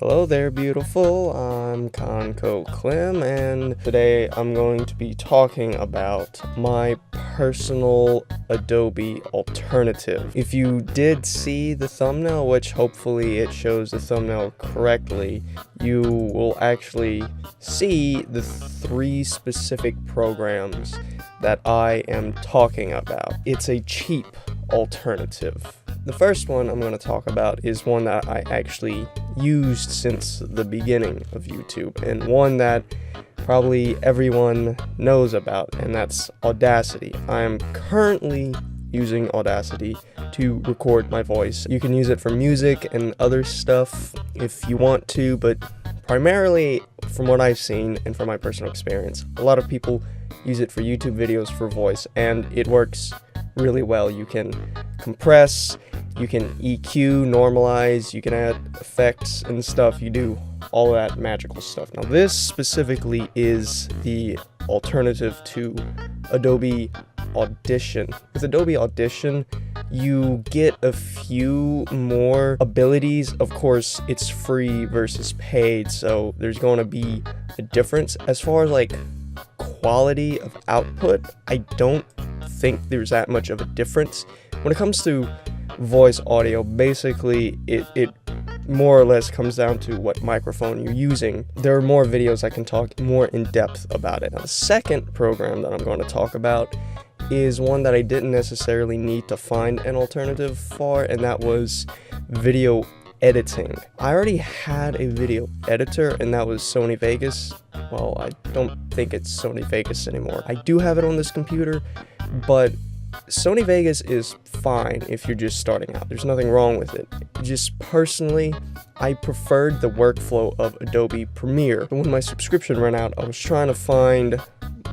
Hello there, beautiful. I'm Conco Clem, and today I'm going to be talking about my personal Adobe alternative. If you did see the thumbnail, which hopefully it shows the thumbnail correctly, you will actually see the three specific programs that I am talking about. It's a cheap alternative. The first one I'm going to talk about is one that I actually used since the beginning of YouTube, and one that probably everyone knows about, and that's Audacity. I am currently using Audacity to record my voice. You can use it for music and other stuff if you want to, but primarily from what I've seen and from my personal experience, a lot of people use it for YouTube videos for voice, and it works really well. You can compress, you can EQ, normalize, you can add effects and stuff. You do all that magical stuff. Now this specifically is the alternative to Adobe Audition. With Adobe Audition, you get a few more abilities. Of course, it's free versus paid, so there's going to be a difference. As far as like quality of output, I don't think there's that much of a difference. When it comes to voice audio, basically it more or less comes down to what microphone you're using. There are more videos I can talk more in depth about it. Now, the second program that I'm going to talk about is one that I didn't necessarily need to find an alternative for, and that was video editing. I already had a video editor, and that was Sony Vegas. Well, I don't think it's Sony Vegas anymore. I do have it on this computer, but Sony Vegas is fine if you're just starting out. There's nothing wrong with it. Just personally, I preferred the workflow of Adobe Premiere. When my subscription ran out, I was trying to find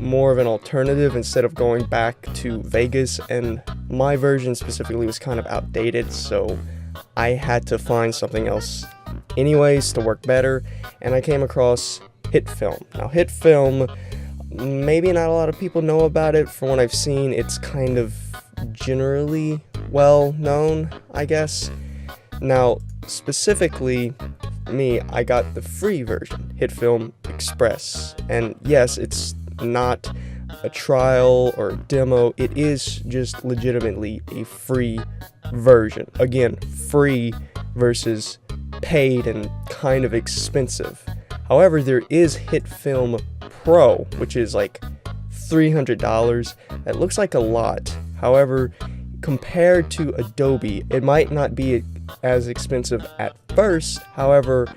more of an alternative instead of going back to Vegas, and my version specifically was kind of outdated, so I had to find something else anyways to work better, and I came across HitFilm. Now HitFilm, maybe not a lot of people know about it. From what I've seen, it's kind of generally well known, I guess. Now, specifically me, I got the free version, HitFilm Express. And yes, it's not a trial or a demo. It is just legitimately a free version. Again, free versus paid and kind of expensive. However, there is HitFilm Pro, which is like $300. That looks like a lot. However, compared to Adobe, it might not be as expensive at first. However,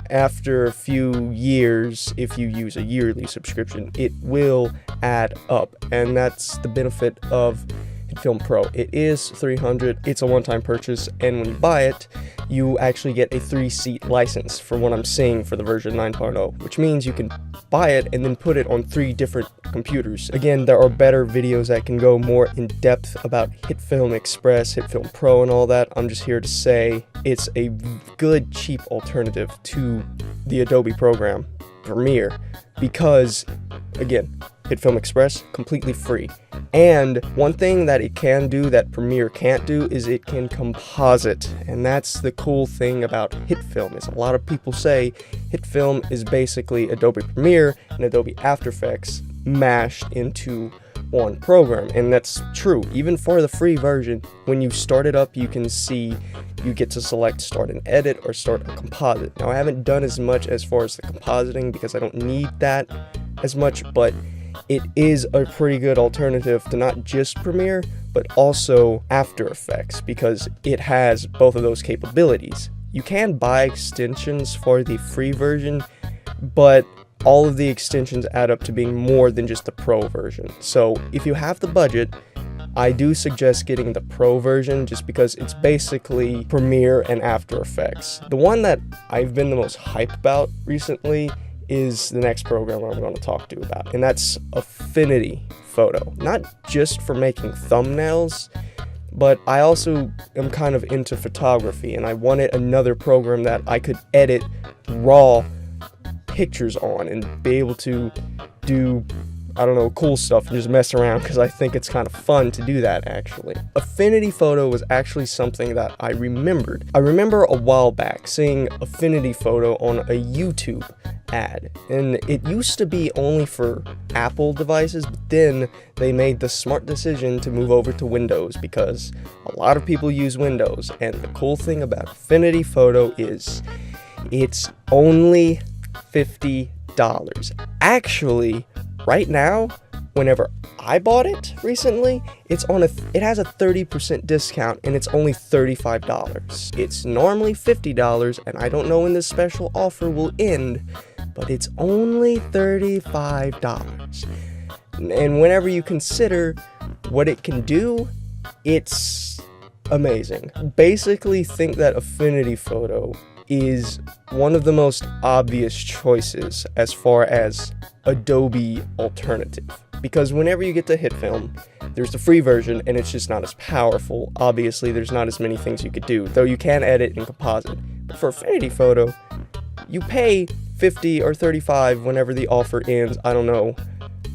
after a few years, if you use a yearly subscription, it will add up, and that's the benefit of HitFilm Pro. It is $300. It's a one-time purchase, and when you buy it, you actually get a 3-seat license for what I'm seeing for the version 9.0, which means you can buy it and then put it on 3 different computers. Again, there are better videos that can go more in depth about HitFilm Express, HitFilm Pro, and all that. I'm just here to say it's a good, cheap alternative to the Adobe program Premiere, because again, HitFilm Express, completely free. And one thing that it can do that Premiere can't do is it can composite. And that's the cool thing about HitFilm, is a lot of people say HitFilm is basically Adobe Premiere and Adobe After Effects mashed into one program. And that's true. Even for the free version, when you start it up, you can see you get to select start an edit or start a composite. Now, I haven't done as much as far as the compositing because I don't need that as much, but it is a pretty good alternative to not just Premiere, but also After Effects, because it has both of those capabilities. You can buy extensions for the free version, but all of the extensions add up to being more than just the Pro version. So if you have the budget, I do suggest getting the Pro version, just because it's basically Premiere and After Effects. The one that I've been the most hyped about recently is the next program I'm going to talk to you about, and that's Affinity Photo. Not just for making thumbnails, but I also am kind of into photography, and I wanted another program that I could edit raw pictures on and be able to do I don't know, cool stuff and just mess around because I think it's kind of fun to do that, actually. Affinity Photo was actually something that I remembered. I remember a while back seeing Affinity Photo on a YouTube ad, and it used to be only for Apple devices, but then they made the smart decision to move over to Windows because a lot of people use Windows, and the cool thing about Affinity Photo is it's only $50. Actually, right now, whenever I bought it recently, it has a 30% discount and it's only $35. It's normally $50, and I don't know when this special offer will end, but it's only $35. And whenever you consider what it can do, it's amazing. Basically, think that Affinity Photo is one of the most obvious choices as far as Adobe alternative, because whenever you get to HitFilm, there's the free version and it's just not as powerful. Obviously, there's not as many things you could do, though you can edit in composite. But for Affinity Photo, you pay $50 or $35 whenever the offer ends, I don't know,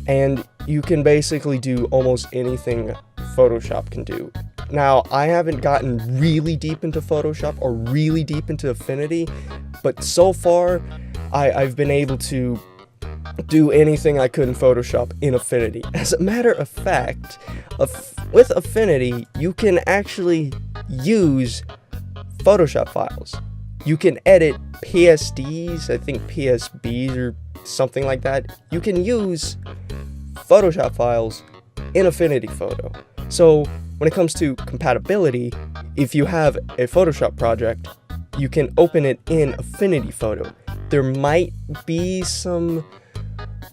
and you can basically do almost anything Photoshop can do. Now, I haven't gotten really deep into Photoshop or really deep into Affinity, but so far, I've been able to do anything I could in Photoshop in Affinity. As a matter of fact, with Affinity, you can actually use Photoshop files. You can edit PSDs, I think PSBs or something like that. You can use Photoshop files in Affinity Photo. So when it comes to compatibility, if you have a Photoshop project, you can open it in Affinity Photo. There might be some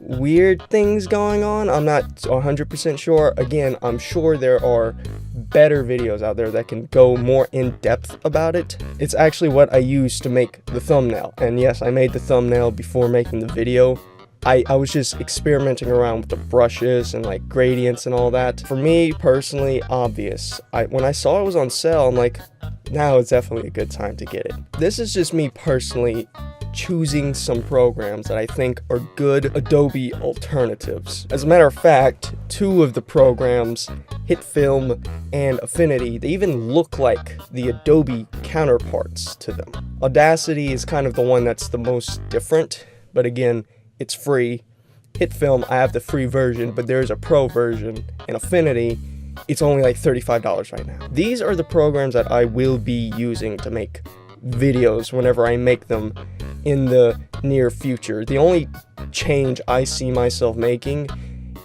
weird things going on. I'm not 100% sure. Again, I'm sure there are better videos out there that can go more in depth about it. It's actually what I used to make the thumbnail. And yes, I made the thumbnail before making the video. I was just experimenting around with the brushes and like gradients and all that. For me personally, obvious. When I saw it was on sale, I'm like, now it's definitely a good time to get it. This is just me personally choosing some programs that I think are good Adobe alternatives. As a matter of fact, two of the programs, HitFilm and Affinity, they even look like the Adobe counterparts to them. Audacity is kind of the one that's the most different, but again, it's free. HitFilm, I have the free version, but there's a pro version. And Affinity, it's only like $35 right now. These are the programs that I will be using to make videos whenever I make them in the near future. The only change I see myself making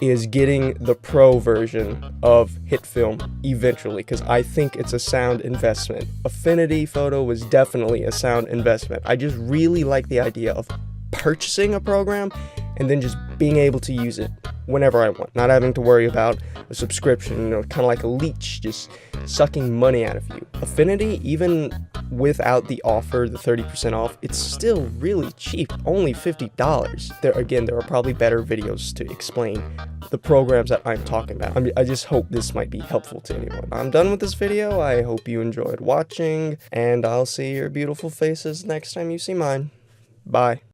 is getting the pro version of HitFilm eventually, because I think it's a sound investment. Affinity Photo was definitely a sound investment. I just really like the idea of purchasing a program and then just being able to use it whenever I want, not having to worry about a subscription, kind of like a leech just sucking money out of you. Affinity, even without the offer, the 30% off, it's still really cheap, only $50. There are probably better videos to explain the programs that I'm talking about. I just hope this might be helpful to anyone. I'm done with this video. I hope you enjoyed watching, and I'll see your beautiful faces next time you see mine. Bye.